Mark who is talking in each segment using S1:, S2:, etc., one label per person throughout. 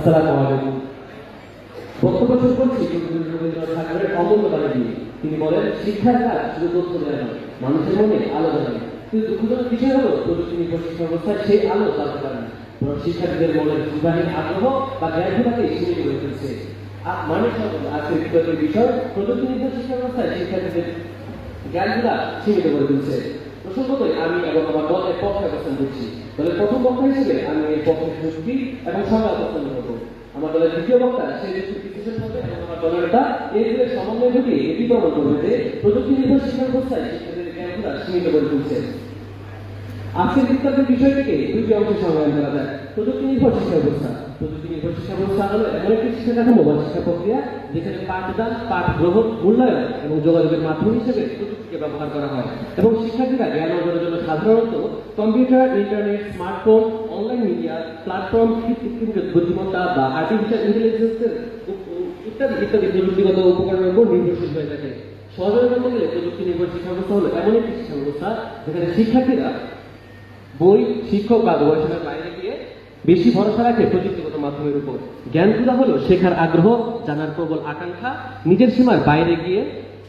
S1: আসসালামু আলাইকুম। বক্তব্য শুরু করছি রবীন্দ্রনাথ ঠাকুরের অমূল্য বাণী দিয়ে। তিনি বলেন, শিক্ষার কাজ শুধু তথ্য দেওয়া নয়, মানুষের মনে আলো জ্বালানো। কিন্তু দুঃখজনক বিষয় হলো, প্রযুক্তি নির্ভর শিক্ষা ব্যবস্থায় সেই আলো জ্বালতে পারে না, বরং শিক্ষার্থীদের মনের বিবাহীন আগ্রহ বা জ্ঞানকে সীমিত করে ফেলছে। মানুষ আজকের বিতর্কের বিষয়, প্রযুক্তি নির্ভর শিক্ষা ব্যবস্থায় শিক্ষার্থীদের জ্ঞানগুলা সীমিত করে ফেলছে। প্রসঙ্গতই আমি এবং আমার দলের পক্ষে অবস্থান করছি। দলের প্রথম বক্তা হিসেবে আমি এর পক্ষে যুক্তি এবং সংবাদ অবস্থান করব। আমার দলের দ্বিতীয় বক্তা সেই যুক্তি বিশ্লেষণ করবে এবং আমার দলের নেতা এই দুয়ের সমন্বয় ঘটিয়ে এটি প্রমাণ করবে যে প্রযুক্তি নির্ভর শিক্ষা ব্যবস্থায় শিক্ষার্থীদের জ্ঞানগুলা সীমিত করে তুলছে। আজকের বিতর্কের বিষয়টিকে দুটি অংশে সংজ্ঞায়ন করা যায়। প্রযুক্তি নির্ভর শিক্ষা ব্যবস্থা। প্রযুক্তি নির্ভর শিক্ষা ব্যবস্থা হলো এমন একটি শিক্ষা কাঠামো বা শিক্ষা প্রক্রিয়া যেখানে পাঠদান, পাঠ গ্রহণ, মূল্যায়ন এবং যোগাযোগের মাধ্যম হিসেবে প্রযুক্তিকে ব্যবহার করা হয় এবং শিক্ষার্থীরা জ্ঞান অর্জনের জন্য সাধারণত computer, internet, smartphone, online media platform, কৃত্রিম বুদ্ধিমত্তা বা আর্টিফিশিয়াল ইন্টেলিজেন্সের ইত্যাদি ইত্যাদি প্রযুক্তিগত উপকরণের উপর নির্ভরশীল হয়ে থাকে। সহজে বলতে গেলে প্রযুক্তি নির্ভর শিক্ষা ব্যবস্থা হলো এমন একটি শিক্ষা ব্যবস্থা যেখানে শিক্ষার্থীরা বই, শিক্ষক বা গবেষণার বাইরে গিয়ে বেশি ভরসা রাখে প্রযুক্তিগত মাধ্যমের উপর। জ্ঞান খোঁজা হলো শেখার আগ্রহ, জানার প্রবল আকাঙ্ক্ষা, নিজের সীমার বাইরে গিয়ে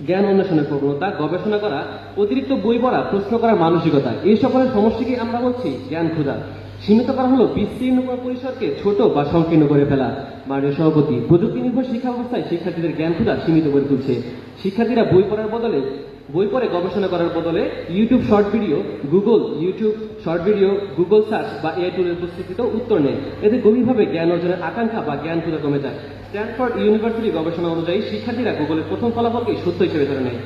S1: জ্ঞান অন্বেষণের প্রবণতা, গবেষণা করা, অতিরিক্ত বই পড়া, প্রশ্ন করার মানসিকতা। এই সকলের সমষ্টিকে আমরা বলছি জ্ঞান খোঁজা। সীমিত করা হলো বিস্তীর্ণ পরিসরকে ছোট বা সংকীর্ণ করে ফেলা। মাননীয় সভাপতি, প্রযুক্তি নির্ভর শিক্ষা ব্যবস্থায় শিক্ষার্থীদের জ্ঞান খোঁজা সীমিত করে তুলছে। শিক্ষার্থীরা বই পড়ে গবেষণা করার বদলে YouTube short video, Google search বা এআই টুলের প্রস্তুতিত উত্তর নেয়। এতে গভীরভাবে জ্ঞান অর্জনের আকাঙ্ক্ষা বা জ্ঞান খোঁজা কমে যায়। স্ট্যানফোর্ড ইউনিভার্সিটি গবেষণা অনুযায়ী শিক্ষার্থীরা গুগলের প্রথম ফলাফলকে সত্য হিসেবে ধরে নেয়,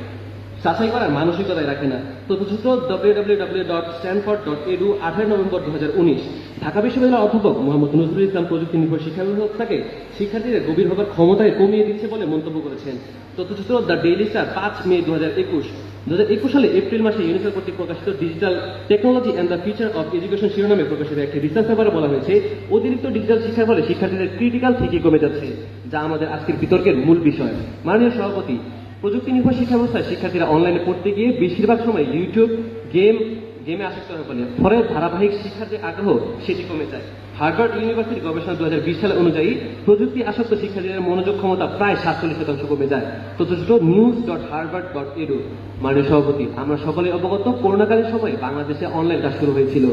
S1: যাচাই করার মানসিকতায় রাখে না। তথ্যসূত্র www.stanford.edu 18 নভেম্বর 2019। ঢাকা বিশ্ববিদ্যালয়ের অধ্যাপক মোহাম্মদ নজরুল ইসলাম প্রযুক্তি নির্ভর শিক্ষা ব্যবস্থাকে শিক্ষার্থীদের গভীর হবার ক্ষমতায় কমিয়ে দিচ্ছে বলে মন্তব্য করেছেন। তথ্যসূত্র দ্য ডেইলি স্টার 5 মে 2021 সালে এপ্রিল মাসে ইউনিসেফ কর্তৃক প্রকাশিত digital technology and the future of education শিরোনামে প্রকাশিত একটি রিসার্চ পেপারে বলা হয়েছে, অতিরিক্ত ডিজিটাল শিক্ষার ফলে শিক্ষার্থীদের ক্রিটিক্যাল থিঙ্কিং কমে যাচ্ছে, যা আমাদের আজকের বিতর্কের মূল বিষয়। মাননীয় সভাপতি, প্রযুক্তি নির্ভর শিক্ষা ব্যবস্থায় শিক্ষার্থীরা অনলাইনে পড়তে গিয়ে বেশিরভাগ সময় ইউটিউব, গেমে আসক্ত হয়ে পড়ে। ফলে ধারাবাহিক শিক্ষার যে আগ্রহ সেটি কমে যায়। হার্ভার্ড ইউনিভার্সিটি গবেষণা 2020 সালে অনুযায়ী প্রযুক্তি আসক্ত শিক্ষার্থীদের মনোযোগ ক্ষমতা প্রায় 47% কমে যায়। তথ্যসূত্র news.harvard.edu। মাননীয় সভাপতি, আমরা সকলে অবগত, করোনাকালীন সময়ে বাংলাদেশে অনলাইন ক্লাস শুরু হয়েছিল।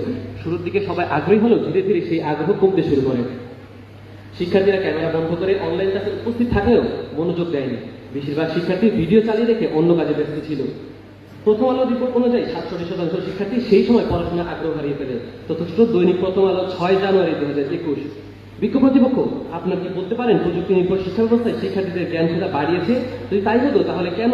S1: শুরুর দিকে সবাই আগ্রহী হলেও ধীরে ধীরে সেই আগ্রহ কমতে শুরু করে। শিক্ষার্থীরা ক্যামেরা বন্ধ করে অনলাইন ক্লাসে উপস্থিত থাকলেও মনোযোগ দেয়নি। বেশিরভাগ শিক্ষার্থী ভিডিও চালিয়ে রেখে অন্য কাজে ব্যস্ত ছিল। প্রথম আলো রিপোর্ট অনুযায়ী 67% শিক্ষার্থী সেই সময় পড়াশোনার আগ্রহ হারিয়ে ফেলে। তথ্যসূত্র দৈনিক প্রথম আলো 6 জানুয়ারি 2021। বিক্ষোভ কর্তৃপক্ষ, আপনার কি বলতে পারেন প্রযুক্তি নির্ভর শিক্ষা ব্যবস্থায় শিক্ষার্থীদের জ্ঞান খোঁজা বাড়িয়েছে? যদি তাই হতো তাহলে কেন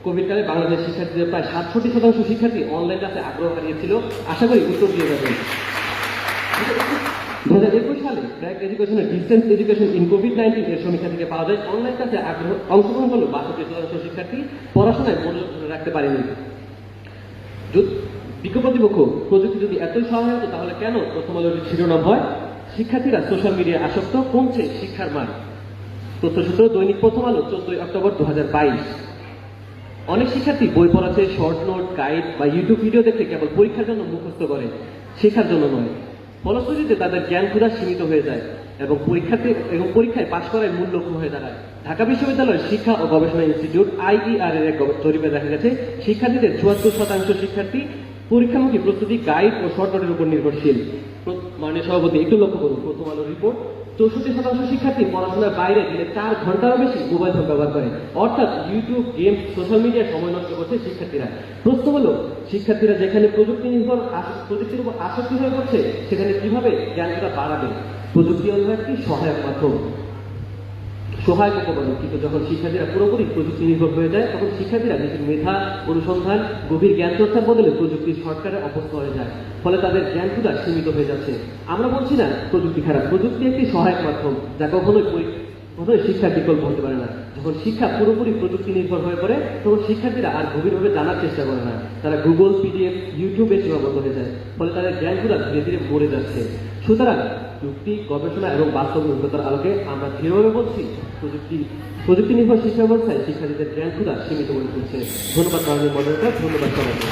S1: কোভিডকালে বাংলাদেশ শিক্ষার্থীদের প্রায় 67% শিক্ষার্থী অনলাইন ক্লাসে আগ্রহ হারিয়েছিল? আশা করি উত্তর দিয়ে যাবেন। 2021 সালে ব্র্যাক এডুকেশনের ডিস্টেন্স এডুকেশন ইন কোভিড-19 এর সমীক্ষা থেকে পাওয়া যায়, অনলাইন ক্লাসে অংশগ্রহণ হলো 62% শিক্ষার্থী পড়াশোনায় মনোযোগ ধরে রাখতে পারেনি। বিক্ষোভ কর্তৃপক্ষ, প্রযুক্তি যদি এতই সহায় হতো তাহলে কেন প্রথম আলোর শিরোনাম হয় শিক্ষার্থীরা সোশ্যাল মিডিয়ায় আসক্ত, কমছে শিক্ষার মান? তথ্যসূত্র দৈনিক প্রথম আলো 14 অক্টোবর 2022। অনেক শিক্ষার্থী বই পড়াচ্ছে শর্ট নোট, গাইড বা ইউটিউব ভিডিও দেখে কেবল পরীক্ষার জন্য মুখস্থ করে, শেখার জন্য নয়। ফলশ্রুতিতে তাদের জ্ঞান খোঁজা সীমিত হয়ে যায় এবং পরীক্ষায় পাশ করায় মূল লক্ষ্য হয়ে দাঁড়ায়। ঢাকা বিশ্ববিদ্যালয়ের শিক্ষা ও গবেষণা ইনস্টিটিউট IER এর এক জরিপে দেখা গেছে, শিক্ষার্থীদের 74% শিক্ষার্থী পরীক্ষামুখী প্রস্তুতি গাইড ও শর্ট নোটের উপর নির্ভরশীল। মাননীয় সভাপতি, একটু লক্ষ্য করুন, প্রথম আলো রিপোর্ট 64% শিক্ষার্থী পড়াশোনার বাইরে দিনে 4 ঘন্টারও বেশি মোবাইল ফোন ব্যবহার করে, অর্থাৎ ইউটিউব, গেম, সোশ্যাল মিডিয়ায় সময় নষ্ট করছে শিক্ষার্থীরা। প্রশ্ন হলো, শিক্ষার্থীরা যেখানে প্রযুক্তির উপর আসক্তি হয়ে পড়ছে সেখানে কিভাবে জ্ঞানটা বাড়াবে? প্রযুক্তি হলো একটি সহায়ক মাধ্যম, সহায়ক উপকরণ, কিন্তু যখন শিক্ষার্থীরা পুরোপুরি প্রযুক্তি নির্ভর হয়ে যায় তখন শিক্ষার্থীরা নিজের মেধা, অনুসন্ধান, গভীর জ্ঞান চর্চার বদলে প্রযুক্তির শর্টকাটে অভ্যস্ত হয়ে যায়। ফলে তাদের জ্ঞান ক্ষুধা সীমিত হয়ে যাচ্ছে। আমরা বলছি না প্রযুক্তি খারাপ, প্রযুক্তি একটি সহায়ক মাধ্যম যা কখনোই শিক্ষার বিকল্প হতে পারে না। যখন শিক্ষা পুরোপুরি প্রযুক্তি নির্ভর হয়ে পড়ে তখন শিক্ষার্থীরা আর গভীরভাবে জানার চেষ্টা করে না, তারা গুগল, PDF, ইউটিউবে সীমাবদ্ধ হয়ে যায়। ফলে তাদের জ্ঞানগুলো ধীরে ধীরে মরে যাচ্ছে। সুতরাং যুক্তি, গবেষণা এবং বাস্তব অভিজ্ঞতার আলোকে আমরা দৃঢ়ভাবে বলছি, প্রযুক্তি নির্ভর শিক্ষা ব্যবস্থায় শিক্ষার্থীদের জ্ঞান ক্ষুধা সীমিত করে তুলছে। ধন্যবাদ মাননীয় মডারেটর, ধন্যবাদ সবাইকে।